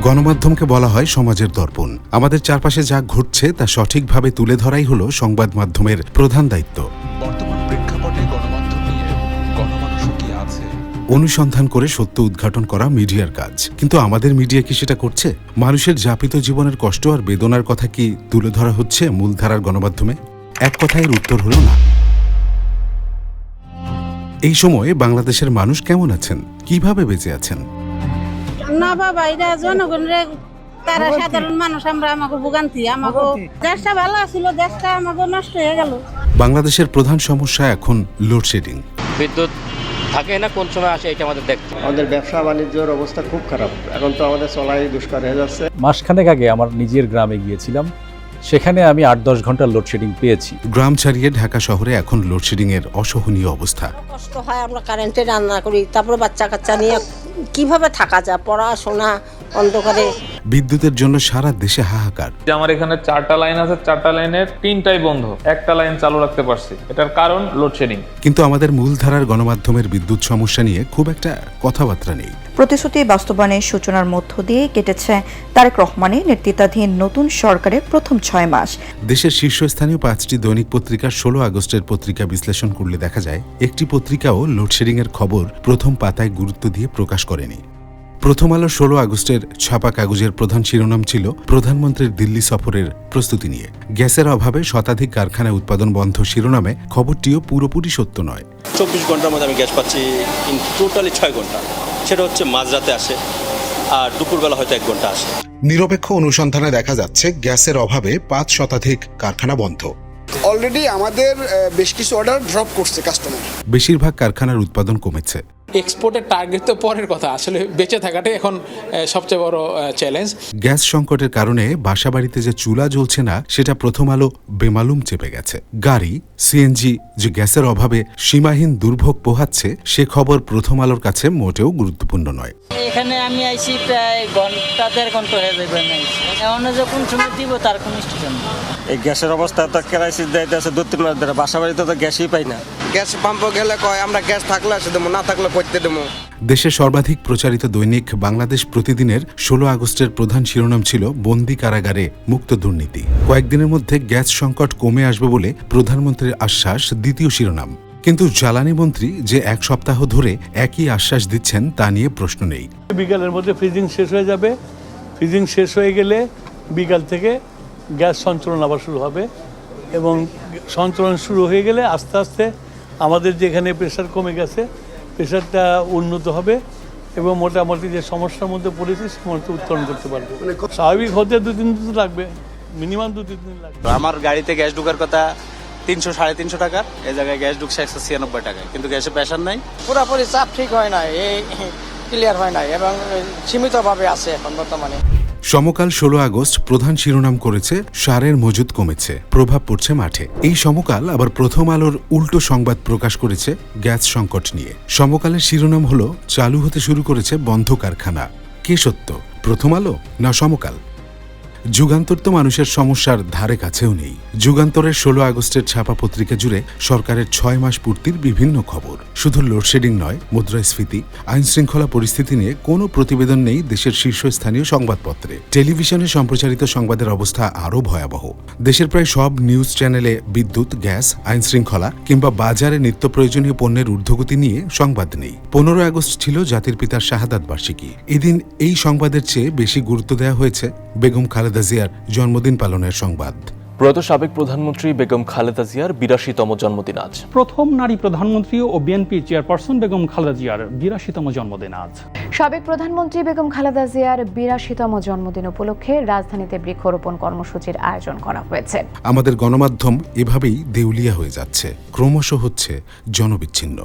গণমাধ্যমকে বলা হয় সমাজের দর্পণ। আমাদের চারপাশে যা ঘটছে তা সঠিকভাবে তুলে ধরাই হলো সংবাদ মাধ্যমের প্রধান দায়িত্ব। বর্তমান প্রেক্ষাপটে গণমাধ্যম নিয়ে গণমানুষ কি আছে অনুসন্ধান করে সত্য উদ্ঘাটন করা মিডিয়ার কাজ। কিন্তু আমাদের মিডিয়া কি সেটা করছে? মানুষের যাপিত জীবনের কষ্ট আর বেদনার কথা কি তুলে ধরা হচ্ছে মূলধারার গণমাধ্যমে? এক কথায় এর উত্তর হলো না। এই সময়ে বাংলাদেশের মানুষ কেমন আছেন, কিভাবে বেঁচে আছেন? না বাবা, এটা জনগণের, তারা সাধারণ মানুষ, আমরা আমাকে ভোগান্তি, আমাকে দেশটা ভালো ছিল, দেশটা আমাকে নষ্ট হয়ে গেল। বাংলাদেশের প্রধান সমস্যা এখন লোডশেডিং। বিদ্যুৎ থাকে না, কোন সময় আসে এটা আমাদের দেখতে। আমাদের ব্যবসা বাণিজ্যের অবস্থা খুব খারাপ, এখন তো আমাদের চলাই দুষ্কর হয়ে যাচ্ছে। মাসখানেক আগে আমার নিজের গ্রামে গিয়েছিলাম, সেখানে আমি ৮-১০ ঘন্টা লোডশেডিং পেয়েছি। গ্রাম ছাড়িয়ে ঢাকা শহরে এখন লোডশেডিং এর অসহনীয় অবস্থা। কষ্ট হয়, আমরা কারেন্টে রান্না করি, তারপরে বাচ্চা কাচ্চা নিয়ে কিভাবে থাকা যায়, পড়াশোনা অন্ধকারে। বিদ্যুতের জন্য সারা দেশে হাহাকার। আমার এখানে 4টা লাইন আছে, 4টা লাইনের 3টাই বন্ধ, একটা লাইন চালু রাখতে পারছি, এটার কারণ লোডশেডিং। কিন্তু আমাদের মূলধারার গণমাধ্যমের বিদ্যুৎ সমস্যা নিয়ে খুব একটা কথাবার্তা নেই। প্রতিশ্রুতি বাস্তবায়নের সূচনার মধ্য দিয়ে কেটেছে তারেক রহমানের নেতৃত্বাধীন নতুন সরকারের প্রথম 6 মাস। দেশের শীর্ষস্থানীয় 5টি দৈনিক পত্রিকার 16 আগস্টের পত্রিকা বিশ্লেষণ করলে দেখা যায় একটি পত্রিকাও লোডশেডিং এর খবর প্রথম পাতায় গুরুত্ব দিয়ে প্রকাশ করেনি। প্রথম আলো 16 আগস্টের ছাপা কাগজের প্রধান শিরোনাম ছিল প্রধানমন্ত্রীর দিল্লি সফরের প্রস্তুতি নিয়ে। গ্যাসের অভাবে শতাধিক কারখানায় উৎপাদন বন্ধ শিরোনামে খবরটিও পুরোপুরি সত্য নয়। 24 ঘন্টার মধ্যে আমি গ্যাস পাচ্ছি, টোটালি 6 ঘন্টা। সেটা হচ্ছে মাঝরাতে আসে, আর দুপুরবেলা হয়তো 1 ঘন্টা আসে। নিরপেক্ষ অনুসন্ধানে দেখা যাচ্ছে গ্যাসের অভাবে 5 শতাধিক কারখানা বন্ধ। অলরেডি আমাদের বেশ কিছু অর্ডার ড্রপ করছে কাস্টমার। বেশিরভাগ কারখানার উৎপাদন কমেছে। এক্সপোর্টের টার্গেট তো পরের কথা, আসলে বেঁচে থাকাটাই এখন সবচেয়ে বড় চ্যালেঞ্জ। গ্যাস সংকটের কারণে বাসাবাড়িতে যে চুলা জ্বলছে না সেটা প্রথম আলো বেমালুম চেপে গেছে। গাড়ি, সিএনজি যে গ্যাসের অভাবে সীমাহীন দুর্ভোগ পোহাচ্ছে সে খবর প্রথম আলোর কাছে মোটেও গুরুত্বপূর্ণ নয়। এখানে আমি আইছি প্রায় ঘন্টা 1.5 ঘন্টা হয়ে যাবে না, এখন যখন সময় দিব তার কোনো স্টেশন। এই গ্যাসের অবস্থা তো ক্রাইসিস দিতেছে 2-3 মাস ধরে, বাসা বাড়িতে তো গ্যাসই পাই না। গ্যাস পাম্পও গেলে কয় আমরা গ্যাস থাকলে আসে দেবো, না থাকলে করতে দেবো। দেশের সর্বাধিক প্রচারিত দৈনিক বাংলাদেশ প্রতিদিনের 16 আগস্টের প্রধান শিরোনাম ছিল বন্দি কারাগারে মুক্ত দুর্নীতি। কয়েকদিনের মধ্যে গ্যাস সংকট কমে আসবে বলে প্রধানমন্ত্রীর আশ্বাস দ্বিতীয় শিরোনাম। কিন্তু জ্বালানি মন্ত্রী যে 1 সপ্তাহ ধরে একই আশ্বাস দিচ্ছেন তা নিয়ে প্রশ্ন নেই। বিকালের মধ্যে ফ্রিজিং শেষ হয়ে যাবে, ফ্রিজিং শেষ হয়ে গেলে বিকাল থেকে গ্যাস সঞ্চালন আবার শুরু হবে, এবং সঞ্চালন শুরু হয়ে গেলে আস্তে আস্তে আমাদের যেখানে প্রেশার কমে গেছে প্রেশারটা উন্নত হবে, এবং মোটামুটি যে সমস্যার মধ্যে পড়েছি সে মধ্যে উত্তরণ করতে পারবো। স্বাভাবিক হতে 2-3 দিন লাগবে, মিনিমাম 2-3 দিন লাগবে। আমার গাড়িতে গ্যাস ঢোকার কথা 300-350 টাকার, এই জায়গায় গ্যাস ঢুকছে 196 টাকায়, কিন্তু গ্যাসে প্রেশার নাই। পুরোপুরি চাপ ঠিক হয় না, এই ক্লিয়ার হয় না, এবং সীমিতভাবে আছে এখন বর্তমানে। সমকাল 16 আগস্ট প্রধান শিরোনাম করেছে সারের মজুদ কমেছে, প্রভাব পড়ছে মাঠে। এই সমকাল আবার প্রথম আলোর উল্টো সংবাদ প্রকাশ করেছে গ্যাস সংকট নিয়ে। সমকালের শিরোনাম হলো চালু হতে শুরু করেছে বন্ধ কারখানা। কে সত্য, প্রথম আলো না সমকাল? যুগান্তর তো মানুষের সমস্যার ধারে কাছেও নেই। যুগান্তরের 16 আগস্টের ছাপা পত্রিকা জুড়ে সরকারের 6 মাস পূর্তির বিভিন্ন খবর। শুধু লোডশেডিং নয়, মুদ্রাস্ফীতি, আইন শৃঙ্খলা পরিস্থিতি নিয়ে কোনো প্রতিবেদন নেই দেশের শীর্ষস্থানীয় সংবাদপত্রে। টেলিভিশনে সম্প্রচারিত সংবাদের অবস্থা আরও ভয়াবহ। দেশের প্রায় সব নিউজ চ্যানেলে বিদ্যুৎ, গ্যাস, আইন শৃঙ্খলা কিংবা বাজারে নিত্য প্রয়োজনীয় পণ্যের ঊর্ধ্বগতি নিয়ে সংবাদ নেই। 15 আগস্ট ছিল জাতির পিতার শাহাদাত বার্ষিকী। এদিন এই সংবাদের চেয়ে বেশি গুরুত্ব দেওয়া হয়েছে বেগম খালেদা জিয়ার জন্মদিন পালনের সংবাদ। প্রয়াত সাবেক প্রধানমন্ত্রী বেগম খালেদা জিয়ার 82তম জন্মদিন আজ। প্রথম নারী প্রধানমন্ত্রী ও বিএনপি চেয়ারপারসন বেগম খালেদা জিয়ার 82তম জন্মদিন আজ। সাবেক প্রধানমন্ত্রী বেগম খালেদা জিয়ার 82তম জন্মদিন উপলক্ষে রাজধানীতে বৃক্ষরোপণ কর্মসূচির আয়োজন করা হয়েছে। আমাদের গণমাধ্যম এভাবেই দেউলিয়া হয়ে যাচ্ছে, ক্রমশ হচ্ছে জনবিচ্ছিন্ন।